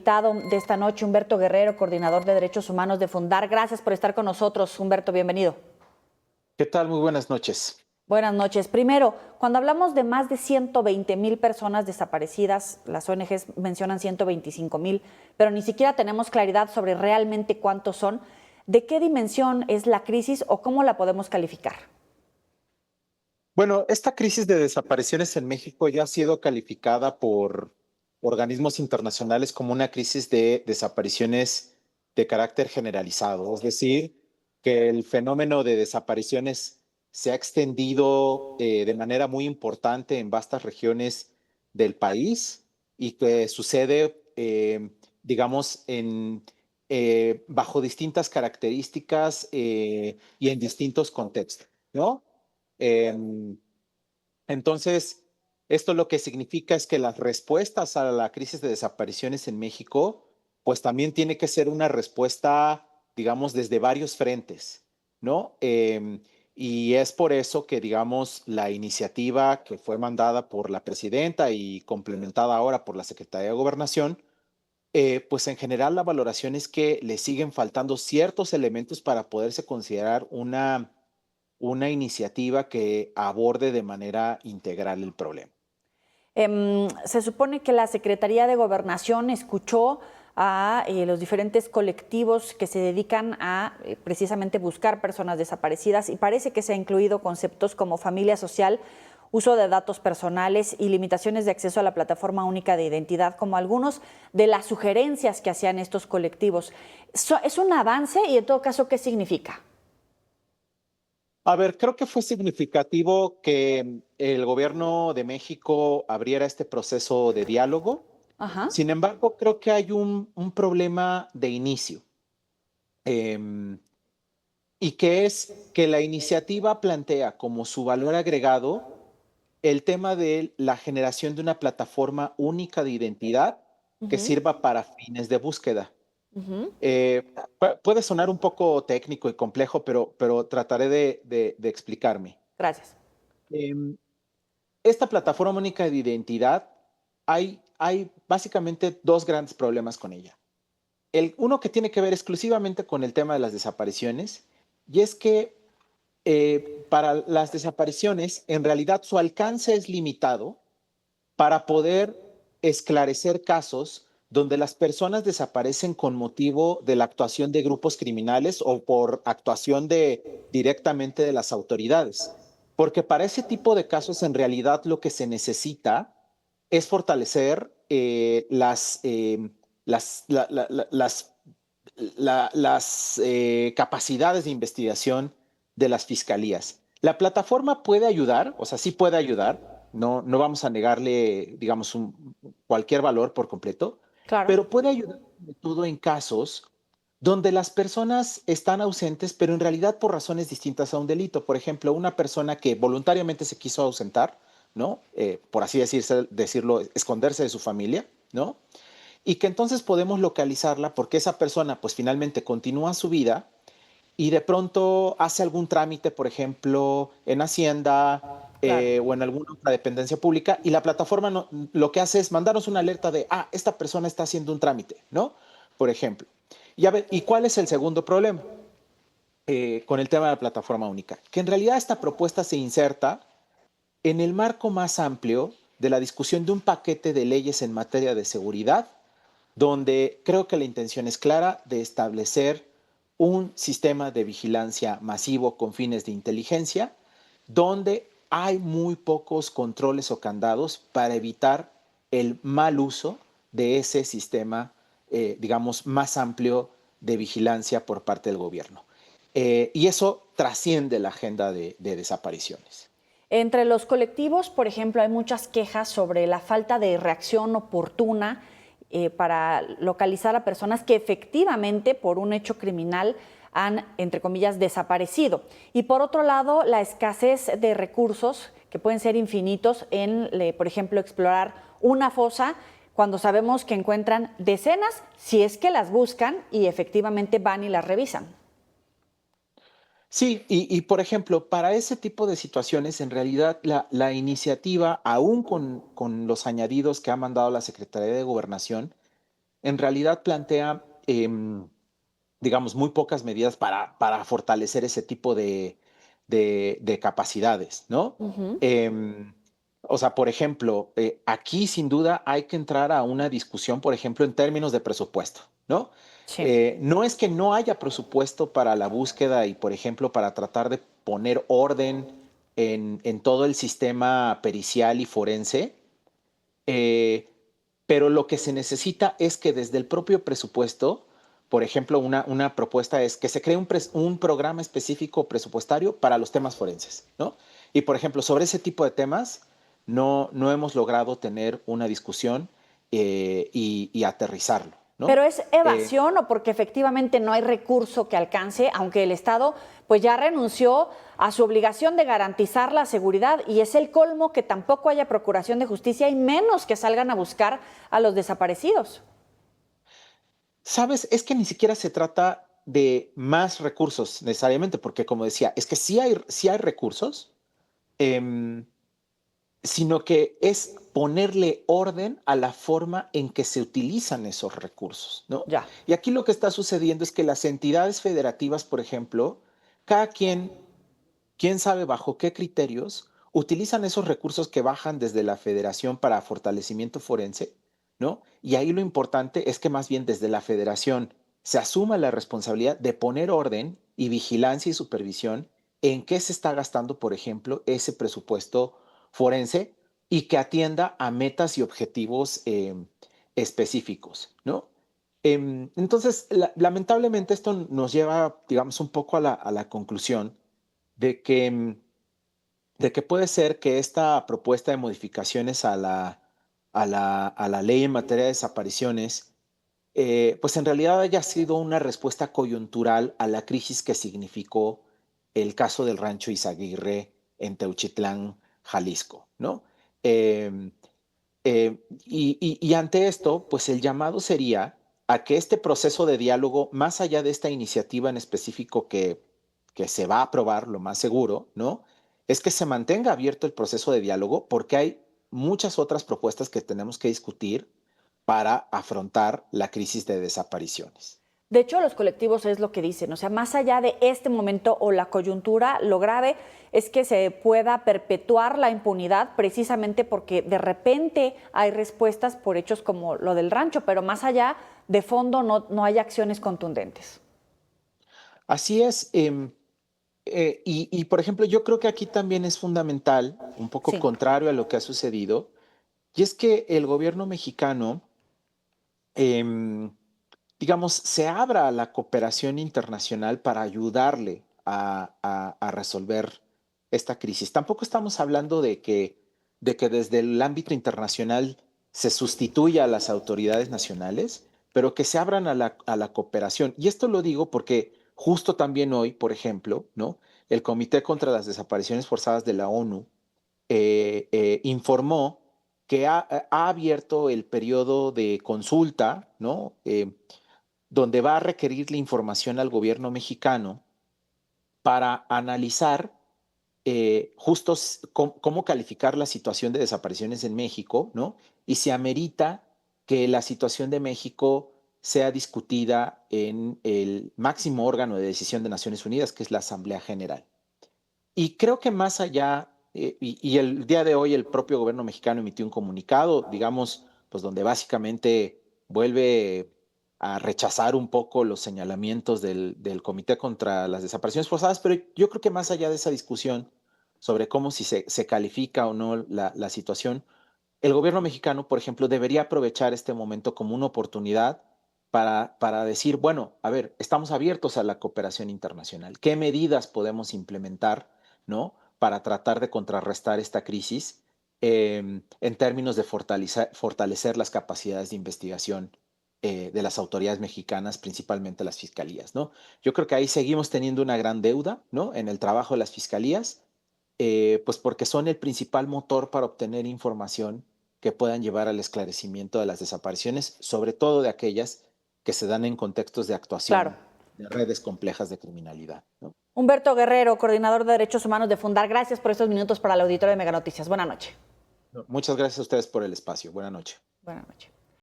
invitado de esta noche, Humberto Guerrero, coordinador de Derechos Humanos de Fundar. Gracias por estar con nosotros, Humberto, bienvenido. ¿Qué tal? Muy buenas noches. Buenas noches. Primero, cuando hablamos de más de 120,000 personas desaparecidas, las ONGs mencionan 125,000, pero ni siquiera tenemos claridad sobre realmente cuántos son. ¿De qué dimensión es la crisis o cómo la podemos calificar? Bueno, esta crisis de desapariciones en México ya ha sido calificada por organismos internacionales como una crisis de desapariciones de carácter generalizado, es decir, que el fenómeno de desapariciones se ha extendido de manera muy importante en vastas regiones del país y que sucede, digamos, bajo distintas características y en distintos contextos, ¿no? Em, entonces, esto lo que significa es que las respuestas a la crisis de desapariciones en México, pues también tiene que ser una respuesta, digamos, desde varios frentes, ¿no? Y es por eso que, digamos, la iniciativa que fue mandada por la presidenta y complementada ahora por la Secretaría de Gobernación, pues en general la valoración es que le siguen faltando ciertos elementos para poderse considerar una iniciativa que aborde de manera integral el problema. Se supone que la Secretaría de Gobernación escuchó a los diferentes colectivos que se dedican a precisamente buscar personas desaparecidas y parece que se ha incluido conceptos como familia social, uso de datos personales y limitaciones de acceso a la plataforma única de identidad como algunos de las sugerencias que hacían estos colectivos. ¿Es un avance y en todo caso qué significa? A ver, creo que fue significativo que el gobierno de México abriera este proceso de diálogo. Ajá. Sin embargo, creo que hay un problema de inicio. Em, y que es que la iniciativa plantea como su valor agregado el tema de la generación de una plataforma única de identidad que Ujú, sirva para fines de búsqueda. ujú. Puede sonar un poco técnico y complejo, pero trataré de explicarme. Gracias. Em, Esta plataforma única de identidad, hay básicamente dos grandes problemas con ella. Uno que tiene que ver exclusivamente con el tema de las desapariciones, y es que para las desapariciones, en realidad su alcance es limitado para poder esclarecer casos donde las personas desaparecen con motivo de la actuación de grupos criminales o por actuación directamente de las autoridades. Porque para ese tipo de casos, en realidad, lo que se necesita es fortalecer las capacidades de investigación de las fiscalías. La plataforma puede ayudar, o sea, sí puede ayudar, no vamos a negarle, digamos, cualquier valor por completo, Claro. pero puede ayudar sobre todo en casos donde las personas están ausentes, pero en realidad por razones distintas a un delito. Por ejemplo, una persona que voluntariamente se quiso ausentar, ¿no? Por así decirlo, esconderse de su familia, ¿no? Y que entonces podemos localizarla porque esa persona pues finalmente continúa su vida y de pronto hace algún trámite, por ejemplo, en Hacienda Claro. o en alguna otra dependencia pública, y la plataforma lo que hace es mandarnos una alerta de, esta persona está haciendo un trámite, ¿no? Por ejemplo. Y a ver, ¿y cuál es el segundo problema con el tema de la plataforma única? Que en realidad esta propuesta se inserta en el marco más amplio de la discusión de un paquete de leyes en materia de seguridad donde creo que la intención es clara de establecer un sistema de vigilancia masivo con fines de inteligencia, donde hay muy pocos controles o candados para evitar el mal uso de ese sistema, digamos, más amplio de vigilancia por parte del gobierno. Y eso trasciende la agenda de desapariciones. Entre los colectivos, por ejemplo, hay muchas quejas sobre la falta de reacción oportuna para localizar a personas que efectivamente por un hecho criminal han, entre comillas, desaparecido. Y por otro lado, la escasez de recursos que pueden ser infinitos en, por ejemplo, explorar una fosa cuando sabemos que encuentran decenas, si es que las buscan y efectivamente van y las revisan. Sí, y por ejemplo, para ese tipo de situaciones, en realidad la iniciativa, aún con los añadidos que ha mandado la Secretaría de Gobernación, en realidad plantea, digamos, muy pocas medidas para fortalecer ese tipo de capacidades, ¿no? Ujú. Em, o sea, por ejemplo, aquí sin duda hay que entrar a una discusión, por ejemplo, en términos de presupuesto, ¿no? Sí. No es que no haya presupuesto para la búsqueda y, por ejemplo, para tratar de poner orden en todo el sistema pericial y forense, eh, pero lo que se necesita es que desde el propio presupuesto, por ejemplo, una propuesta es que se cree un programa específico presupuestario para los temas forenses, ¿no? Y, por ejemplo, sobre ese tipo de temas, no hemos logrado tener una discusión y aterrizarlo, ¿no? ¿Pero es evasión o porque efectivamente no hay recurso que alcance, aunque el Estado pues ya renunció a su obligación de garantizar la seguridad y es el colmo que tampoco haya procuración de justicia y menos que salgan a buscar a los desaparecidos? ¿Sabes? Es que ni siquiera se trata de más recursos necesariamente, porque como decía, es que sí hay recursos, em, sino que es ponerle orden a la forma en que se utilizan esos recursos, ¿no? Ya. Y aquí lo que está sucediendo es que las entidades federativas, por ejemplo, cada quién sabe bajo qué criterios, utilizan esos recursos que bajan desde la federación para fortalecimiento forense, ¿no? Y ahí lo importante es que más bien desde la federación se asuma la responsabilidad de poner orden y vigilancia y supervisión en qué se está gastando, por ejemplo, ese presupuesto forense y que atienda a metas y objetivos específicos, ¿no? Entonces, lamentablemente esto nos lleva, digamos, un poco a la conclusión de que, de que puede ser que esta propuesta de modificaciones a la ley en materia de desapariciones, pues en realidad haya sido una respuesta coyuntural a la crisis que significó el caso del rancho Izaguirre en Teuchitlán, Jalisco, ¿no? Em, y ante esto, pues el llamado sería a que este proceso de diálogo, más allá de esta iniciativa en específico que se va a aprobar, lo más seguro, ¿no? Es que se mantenga abierto el proceso de diálogo porque hay muchas otras propuestas que tenemos que discutir para afrontar la crisis de desapariciones. De hecho, los colectivos es lo que dicen, o sea, más allá de este momento o la coyuntura, lo grave es que se pueda perpetuar la impunidad precisamente porque de repente hay respuestas por hechos como lo del rancho, pero más allá de fondo no hay acciones contundentes. Así es. Por ejemplo, yo creo que aquí también es fundamental, un poco Sí. contrario a lo que ha sucedido, y es que el gobierno mexicano, em, digamos, se abra a la cooperación internacional para ayudarle a resolver esta crisis. Tampoco estamos hablando de que desde el ámbito internacional se sustituya a las autoridades nacionales, pero que se abran a la cooperación. Y esto lo digo porque justo también hoy, por ejemplo, ¿no? El Comité contra las Desapariciones Forzadas de la ONU informó que ha abierto el periodo de consulta, ¿no? Donde va a requerir la información al gobierno mexicano para analizar justo cómo calificar la situación de desapariciones en México, ¿no? Y si amerita que la situación de México sea discutida en el máximo órgano de decisión de Naciones Unidas, que es la Asamblea General. Y creo que más allá, y el día de hoy el propio gobierno mexicano emitió un comunicado, digamos, pues donde básicamente vuelve a rechazar un poco los señalamientos del Comité contra las Desapariciones Forzadas, pero yo creo que más allá de esa discusión sobre cómo si se califica o no la situación, el gobierno mexicano, por ejemplo, debería aprovechar este momento como una oportunidad para decir, bueno, a ver, estamos abiertos a la cooperación internacional. ¿Qué medidas podemos implementar, ¿no? Para tratar de contrarrestar esta crisis en términos de fortalecer las capacidades de investigación de las autoridades mexicanas, principalmente las fiscalías, ¿no? Yo creo que ahí seguimos teniendo una gran deuda, ¿no? En el trabajo de las fiscalías, pues porque son el principal motor para obtener información que puedan llevar al esclarecimiento de las desapariciones, sobre todo de aquellas que se dan en contextos de Claro. actuación de redes complejas de criminalidad, ¿no? Humberto Guerrero, coordinador de Derechos Humanos de Fundar, gracias por estos minutos para el auditorio de Mega Noticias. Buenas noches. Muchas gracias a ustedes por el espacio. Buenas noches. Buenas noches.